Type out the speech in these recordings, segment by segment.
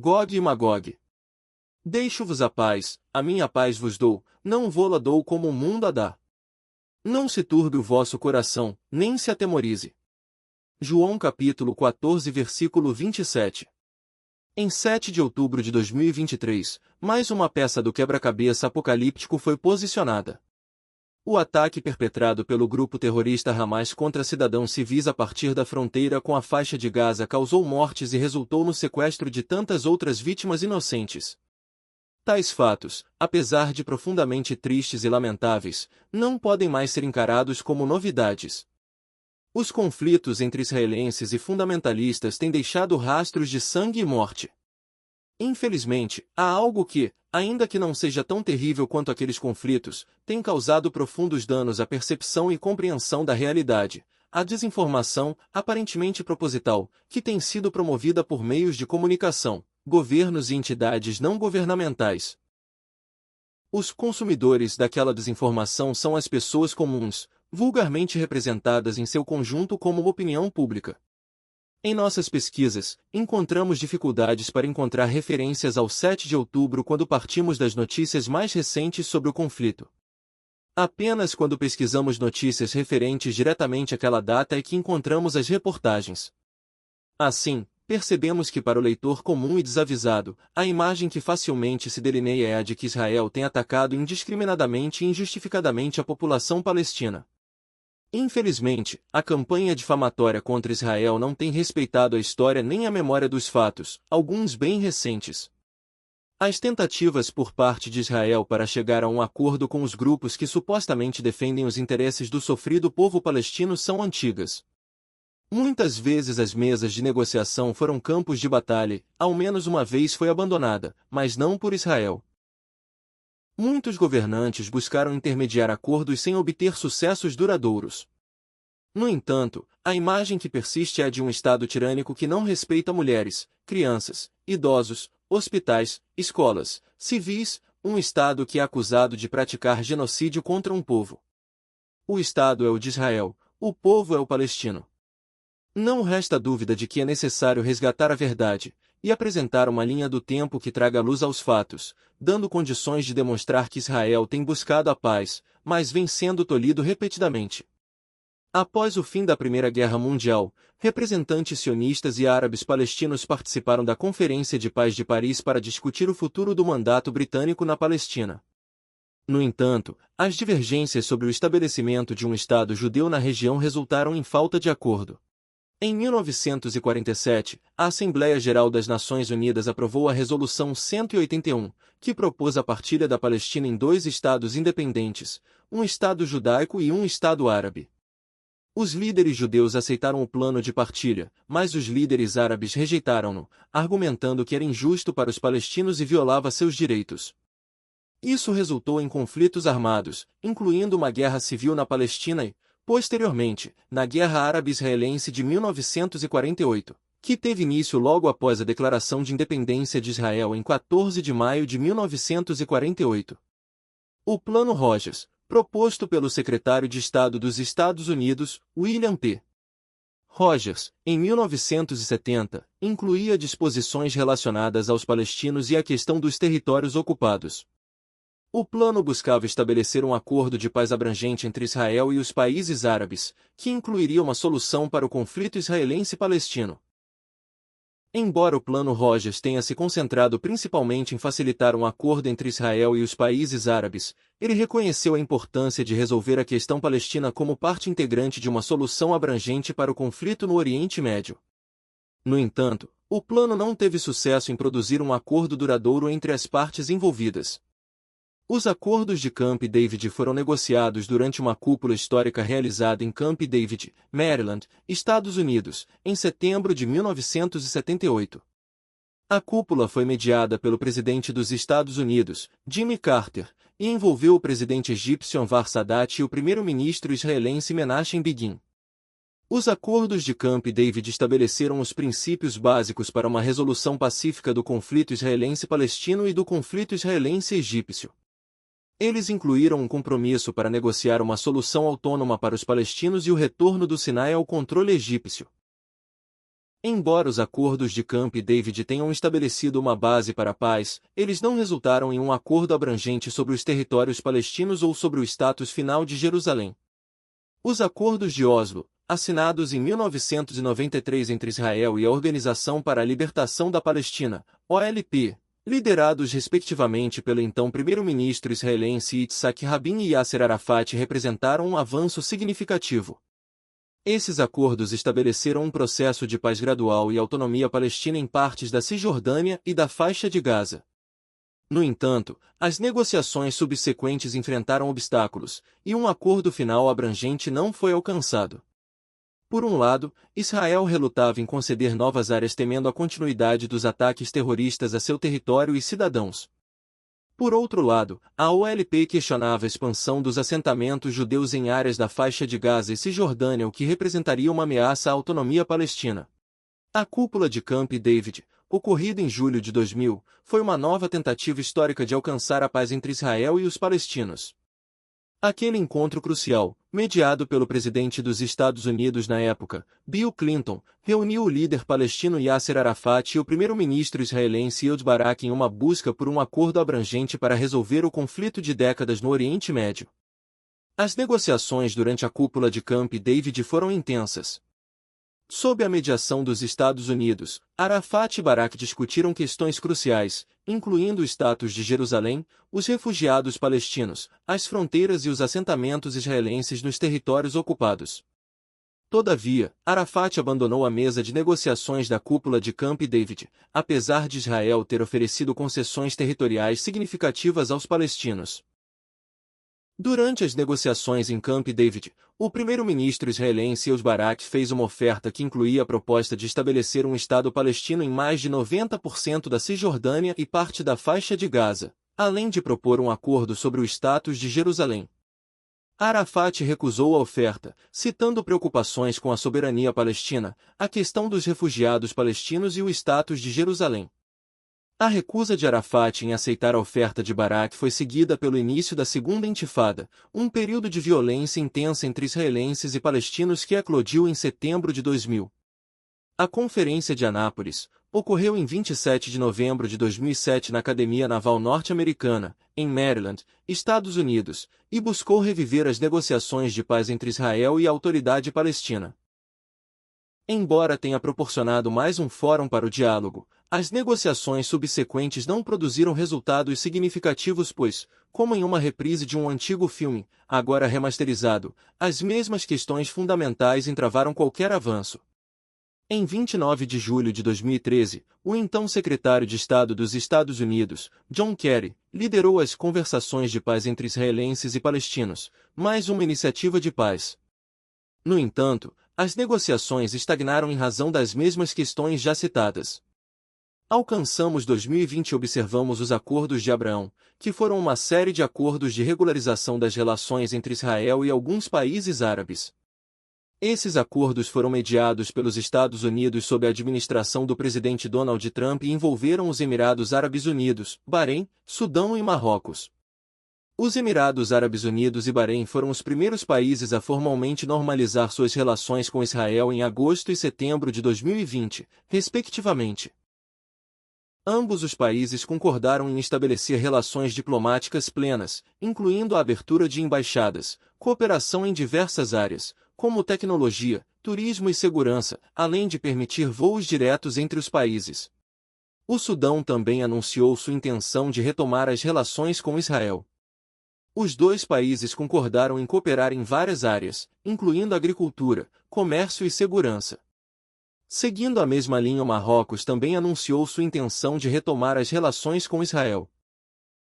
Gog e Magog. Deixo-vos a paz, a minha paz vos dou, não vô-la dou como o mundo a dá. Não se turbe o vosso coração, nem se atemorize. João capítulo 14 versículo 27. Em 7 de outubro de 2023, mais uma peça do quebra-cabeça apocalíptico foi posicionada. O ataque perpetrado pelo grupo terrorista Hamas contra cidadãos civis a partir da fronteira com a faixa de Gaza causou mortes e resultou no sequestro de tantas outras vítimas inocentes. Tais fatos, apesar de profundamente tristes e lamentáveis, não podem mais ser encarados como novidades. Os conflitos entre israelenses e fundamentalistas têm deixado rastros de sangue e morte. Infelizmente, há algo que, ainda que não seja tão terrível quanto aqueles conflitos, tem causado profundos danos à percepção e compreensão da realidade: a desinformação, aparentemente proposital, que tem sido promovida por meios de comunicação, governos e entidades não governamentais. Os consumidores daquela desinformação são as pessoas comuns, vulgarmente representadas em seu conjunto como opinião pública. Em nossas pesquisas, encontramos dificuldades para encontrar referências ao 7 de outubro quando partimos das notícias mais recentes sobre o conflito. Apenas quando pesquisamos notícias referentes diretamente àquela data é que encontramos as reportagens. Assim, percebemos que para o leitor comum e desavisado, a imagem que facilmente se delineia é a de que Israel tem atacado indiscriminadamente e injustificadamente a população palestina. Infelizmente, a campanha difamatória contra Israel não tem respeitado a história nem a memória dos fatos, alguns bem recentes. As tentativas por parte de Israel para chegar a um acordo com os grupos que supostamente defendem os interesses do sofrido povo palestino são antigas. Muitas vezes as mesas de negociação foram campos de batalha, ao menos uma vez foi abandonada, mas não por Israel. Muitos governantes buscaram intermediar acordos sem obter sucessos duradouros. No entanto, a imagem que persiste é a de um Estado tirânico que não respeita mulheres, crianças, idosos, hospitais, escolas, civis, um Estado que é acusado de praticar genocídio contra um povo. O Estado é o de Israel, o povo é o palestino. Não resta dúvida de que é necessário resgatar a verdade e apresentar uma linha do tempo que traga luz aos fatos, dando condições de demonstrar que Israel tem buscado a paz, mas vem sendo tolhido repetidamente. Após o fim da Primeira Guerra Mundial, representantes sionistas e árabes palestinos participaram da Conferência de Paz de Paris para discutir o futuro do mandato britânico na Palestina. No entanto, as divergências sobre o estabelecimento de um Estado judeu na região resultaram em falta de acordo. Em 1947, a Assembleia Geral das Nações Unidas aprovou a Resolução 181, que propôs a partilha da Palestina em dois estados independentes, um Estado judaico e um Estado árabe. Os líderes judeus aceitaram o plano de partilha, mas os líderes árabes rejeitaram-no, argumentando que era injusto para os palestinos e violava seus direitos. Isso resultou em conflitos armados, incluindo uma guerra civil na Palestina e, posteriormente, na Guerra Árabe-Israelense de 1948, que teve início logo após a declaração de independência de Israel em 14 de maio de 1948. O Plano Rogers, proposto pelo secretário de Estado dos Estados Unidos, William P. Rogers, em 1970, incluía disposições relacionadas aos palestinos e à questão dos territórios ocupados. O plano buscava estabelecer um acordo de paz abrangente entre Israel e os países árabes, que incluiria uma solução para o conflito israelense-palestino. Embora o Plano Rogers tenha se concentrado principalmente em facilitar um acordo entre Israel e os países árabes, ele reconheceu a importância de resolver a questão palestina como parte integrante de uma solução abrangente para o conflito no Oriente Médio. No entanto, o plano não teve sucesso em produzir um acordo duradouro entre as partes envolvidas. Os acordos de Camp David foram negociados durante uma cúpula histórica realizada em Camp David, Maryland, Estados Unidos, em setembro de 1978. A cúpula foi mediada pelo presidente dos Estados Unidos, Jimmy Carter, e envolveu o presidente egípcio Anwar Sadat e o primeiro-ministro israelense Menachem Begin. Os acordos de Camp David estabeleceram os princípios básicos para uma resolução pacífica do conflito israelense-palestino e do conflito israelense-egípcio. Eles incluíram um compromisso para negociar uma solução autônoma para os palestinos e o retorno do Sinai ao controle egípcio. Embora os acordos de Camp David tenham estabelecido uma base para a paz, eles não resultaram em um acordo abrangente sobre os territórios palestinos ou sobre o status final de Jerusalém. Os acordos de Oslo, assinados em 1993 entre Israel e a Organização para a Libertação da Palestina, OLP, liderados respectivamente pelo então primeiro-ministro israelense Yitzhak Rabin e Yasser Arafat, representaram um avanço significativo. Esses acordos estabeleceram um processo de paz gradual e autonomia palestina em partes da Cisjordânia e da faixa de Gaza. No entanto, as negociações subsequentes enfrentaram obstáculos, e um acordo final abrangente não foi alcançado. Por um lado, Israel relutava em conceder novas áreas temendo a continuidade dos ataques terroristas a seu território e cidadãos. Por outro lado, a OLP questionava a expansão dos assentamentos judeus em áreas da faixa de Gaza e Cisjordânia, o que representaria uma ameaça à autonomia palestina. A cúpula de Camp David, ocorrida em julho de 2000, foi uma nova tentativa histórica de alcançar a paz entre Israel e os palestinos. Aquele encontro crucial, mediado pelo presidente dos Estados Unidos na época, Bill Clinton, reuniu o líder palestino Yasser Arafat e o primeiro-ministro israelense Ehud Barak em uma busca por um acordo abrangente para resolver o conflito de décadas no Oriente Médio. As negociações durante a cúpula de Camp David foram intensas. Sob a mediação dos Estados Unidos, Arafat e Barak discutiram questões cruciais, incluindo o status de Jerusalém, os refugiados palestinos, as fronteiras e os assentamentos israelenses nos territórios ocupados. Todavia, Arafat abandonou a mesa de negociações da cúpula de Camp David, apesar de Israel ter oferecido concessões territoriais significativas aos palestinos. Durante as negociações em Camp David, o primeiro-ministro israelense Ehud Barak fez uma oferta que incluía a proposta de estabelecer um Estado palestino em mais de 90% da Cisjordânia e parte da faixa de Gaza, além de propor um acordo sobre o status de Jerusalém. Arafat recusou a oferta, citando preocupações com a soberania palestina, a questão dos refugiados palestinos e o status de Jerusalém. A recusa de Arafat em aceitar a oferta de Barak foi seguida pelo início da Segunda Intifada, um período de violência intensa entre israelenses e palestinos que eclodiu em setembro de 2000. A Conferência de Anápolis ocorreu em 27 de novembro de 2007 na Academia Naval Norte-Americana, em Maryland, Estados Unidos, e buscou reviver as negociações de paz entre Israel e a Autoridade Palestina. Embora tenha proporcionado mais um fórum para o diálogo, as negociações subsequentes não produziram resultados significativos pois, como em uma reprise de um antigo filme, agora remasterizado, as mesmas questões fundamentais entravaram qualquer avanço. Em 29 de julho de 2013, o então secretário de Estado dos Estados Unidos, John Kerry, liderou as conversações de paz entre israelenses e palestinos, mais uma iniciativa de paz. No entanto, as negociações estagnaram em razão das mesmas questões já citadas. Alcançamos 2020 e observamos os Acordos de Abraão, que foram uma série de acordos de regularização das relações entre Israel e alguns países árabes. Esses acordos foram mediados pelos Estados Unidos sob a administração do presidente Donald Trump e envolveram os Emirados Árabes Unidos, Bahrein, Sudão e Marrocos. Os Emirados Árabes Unidos e Bahrein foram os primeiros países a formalmente normalizar suas relações com Israel em agosto e setembro de 2020, respectivamente. Ambos os países concordaram em estabelecer relações diplomáticas plenas, incluindo a abertura de embaixadas, cooperação em diversas áreas, como tecnologia, turismo e segurança, além de permitir voos diretos entre os países. O Sudão também anunciou sua intenção de retomar as relações com Israel. Os dois países concordaram em cooperar em várias áreas, incluindo agricultura, comércio e segurança. Seguindo a mesma linha, o Marrocos também anunciou sua intenção de retomar as relações com Israel.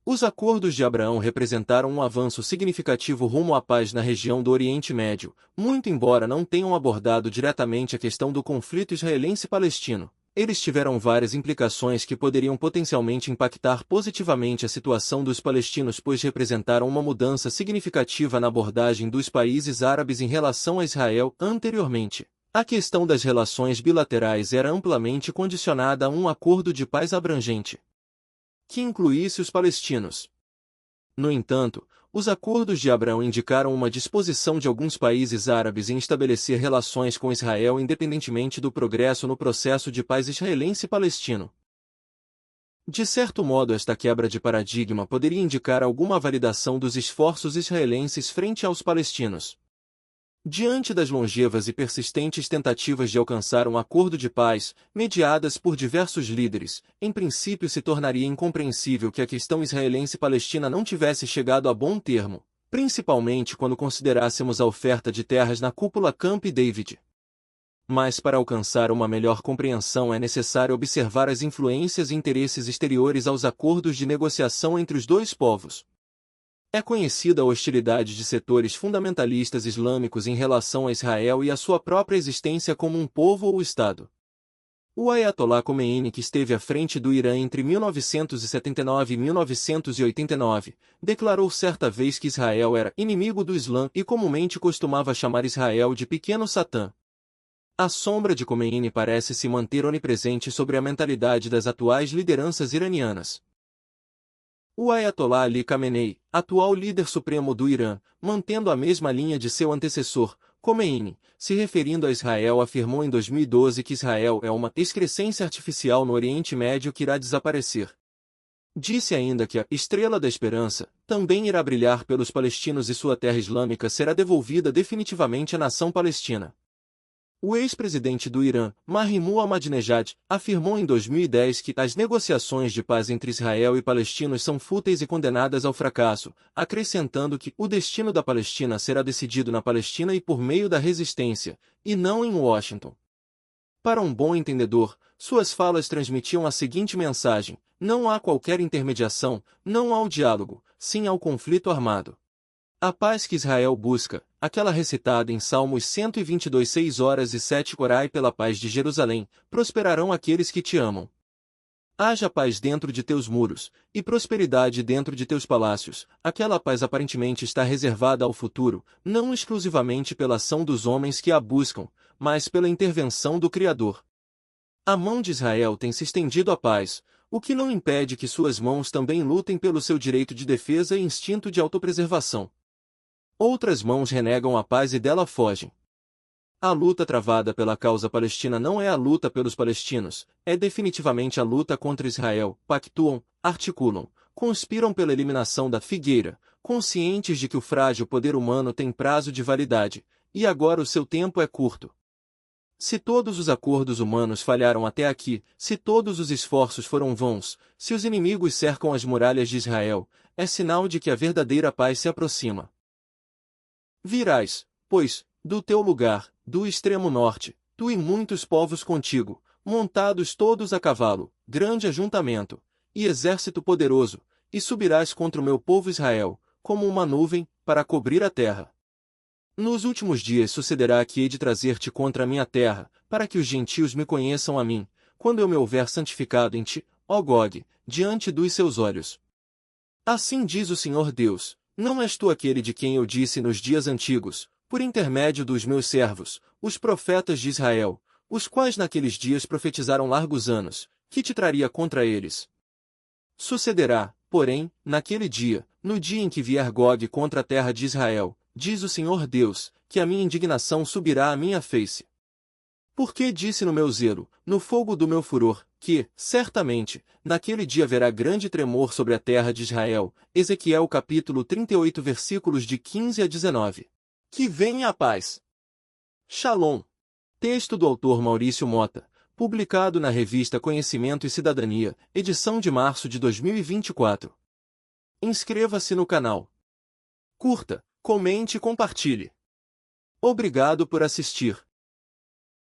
Os Acordos de Abraão representaram um avanço significativo rumo à paz na região do Oriente Médio, muito embora não tenham abordado diretamente a questão do conflito israelense-palestino. Eles tiveram várias implicações que poderiam potencialmente impactar positivamente a situação dos palestinos, pois representaram uma mudança significativa na abordagem dos países árabes em relação a Israel anteriormente. A questão das relações bilaterais era amplamente condicionada a um acordo de paz abrangente, que incluísse os palestinos. No entanto, os acordos de Abraão indicaram uma disposição de alguns países árabes em estabelecer relações com Israel independentemente do progresso no processo de paz israelense-palestino. De certo modo, esta quebra de paradigma poderia indicar alguma validação dos esforços israelenses frente aos palestinos. Diante das longevas e persistentes tentativas de alcançar um acordo de paz, mediadas por diversos líderes, em princípio se tornaria incompreensível que a questão israelense-palestina não tivesse chegado a bom termo, principalmente quando considerássemos a oferta de terras na cúpula Camp David. Mas para alcançar uma melhor compreensão é necessário observar as influências e interesses exteriores aos acordos de negociação entre os dois povos. É conhecida a hostilidade de setores fundamentalistas islâmicos em relação a Israel e a sua própria existência como um povo ou Estado. O Ayatollah Khomeini, que esteve à frente do Irã entre 1979 e 1989, declarou certa vez que Israel era inimigo do Islã e comumente costumava chamar Israel de pequeno Satã. A sombra de Khomeini parece se manter onipresente sobre a mentalidade das atuais lideranças iranianas. O Ayatollah Ali Khamenei, atual líder supremo do Irã, mantendo a mesma linha de seu antecessor, Khomeini, se referindo a Israel, afirmou em 2012 que Israel é uma excrescência artificial no Oriente Médio que irá desaparecer. Disse ainda que a Estrela da Esperança também irá brilhar pelos palestinos e sua terra islâmica será devolvida definitivamente à nação palestina. O ex-presidente do Irã, Mahmoud Ahmadinejad, afirmou em 2010 que as negociações de paz entre Israel e palestinos são fúteis e condenadas ao fracasso, acrescentando que o destino da Palestina será decidido na Palestina e por meio da resistência, e não em Washington. Para um bom entendedor, suas falas transmitiam a seguinte mensagem: não há qualquer intermediação, não há o diálogo, sim ao conflito armado. A paz que Israel busca, aquela recitada em Salmos 122, 6 horas e 7, orai pela paz de Jerusalém, prosperarão aqueles que te amam. Haja paz dentro de teus muros, e prosperidade dentro de teus palácios. Aquela paz aparentemente está reservada ao futuro, não exclusivamente pela ação dos homens que a buscam, mas pela intervenção do Criador. A mão de Israel tem se estendido à paz, o que não impede que suas mãos também lutem pelo seu direito de defesa e instinto de autopreservação. Outras mãos renegam a paz e dela fogem. A luta travada pela causa palestina não é a luta pelos palestinos, é definitivamente a luta contra Israel. Pactuam, articulam, conspiram pela eliminação da figueira, conscientes de que o frágil poder humano tem prazo de validade, e agora o seu tempo é curto. Se todos os acordos humanos falharam até aqui, se todos os esforços foram vãos, se os inimigos cercam as muralhas de Israel, é sinal de que a verdadeira paz se aproxima. Virás, pois, do teu lugar, do extremo norte, tu e muitos povos contigo, montados todos a cavalo, grande ajuntamento, e exército poderoso, e subirás contra o meu povo Israel, como uma nuvem, para cobrir a terra. Nos últimos dias sucederá que hei de trazer-te contra a minha terra, para que os gentios me conheçam a mim, quando eu me houver santificado em ti, ó Gog, diante dos seus olhos. Assim diz o Senhor Deus, não és tu aquele de quem eu disse nos dias antigos, por intermédio dos meus servos, os profetas de Israel, os quais naqueles dias profetizaram largos anos, que te traria contra eles. Sucederá, porém, naquele dia, no dia em que vier Gog contra a terra de Israel, diz o Senhor Deus, que a minha indignação subirá à minha face. Porque disse no meu zelo, no fogo do meu furor, que, certamente, naquele dia haverá grande tremor sobre a terra de Israel. Ezequiel capítulo 38 versículos de 15 a 19. Que venha a paz. Shalom. Texto do autor Maurício Mota, publicado na revista Conhecimento e Cidadania, edição de março de 2024. Inscreva-se no canal. Curta, comente e compartilhe. Obrigado por assistir.